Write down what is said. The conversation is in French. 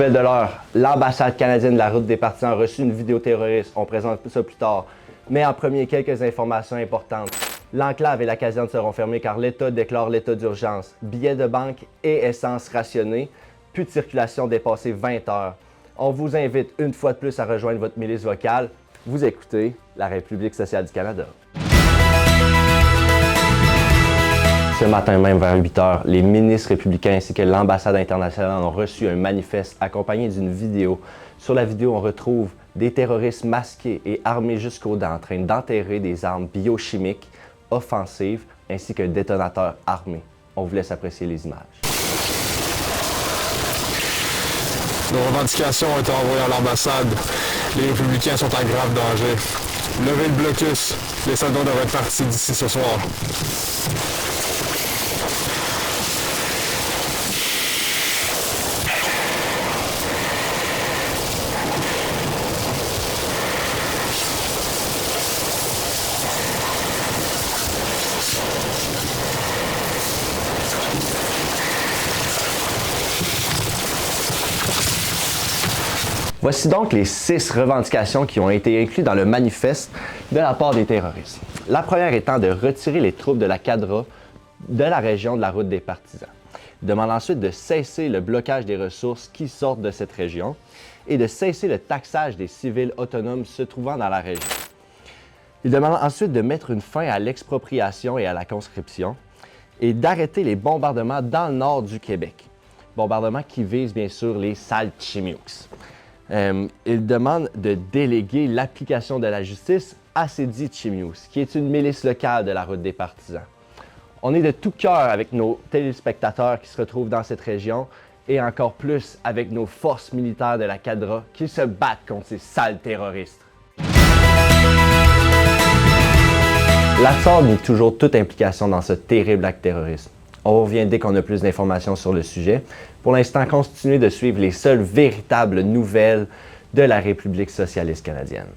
nouvelle de l'heure, l'ambassade canadienne de la route des partisans a reçu une vidéo terroriste. On présente ça plus tard. Mais en premier, quelques informations importantes. L'enclave et la caserne seront fermées car l'État déclare l'état d'urgence. Billets de banque et essence rationnés. Plus de circulation dépassée 20 heures. On vous invite une fois de plus à rejoindre votre milice vocale. Vous écoutez la République sociale du Canada. Ce matin même, vers 8 heures, les ministres républicains ainsi que l'ambassade internationale ont reçu un manifeste accompagné d'une vidéo. Sur la vidéo, on retrouve des terroristes masqués et armés jusqu'aux dents en train d'enterrer des armes biochimiques offensives ainsi qu'un détonateur armé. On vous laisse apprécier les images. Nos revendications ont été envoyées à l'ambassade. Les républicains sont en grave danger. Levez le blocus. Les soldats devraient être partis d'ici ce soir. Voici donc les 6 revendications qui ont été incluses dans le manifeste de la part des terroristes. La première étant de retirer les troupes de la CADRA de la région de la route des partisans. Ils demandent ensuite de cesser le blocage des ressources qui sortent de cette région et de cesser le taxage des civils autonomes se trouvant dans la région. Ils demandent ensuite de mettre une fin à l'expropriation et à la conscription et d'arrêter les bombardements dans le nord du Québec. Bombardements qui visent bien sûr les Saltchimiux. Il demande de déléguer l'application de la justice à ces dits Chimius, qui est une milice locale de la route des partisans. On est de tout cœur avec nos téléspectateurs qui se retrouvent dans cette région et encore plus avec nos forces militaires de la CADRA qui se battent contre ces sales terroristes. L'ATSOR nie toujours toute implication dans ce terrible acte terroriste. On revient dès qu'on a plus d'informations sur le sujet. Pour l'instant, continuez de suivre les seules véritables nouvelles de la République socialiste canadienne.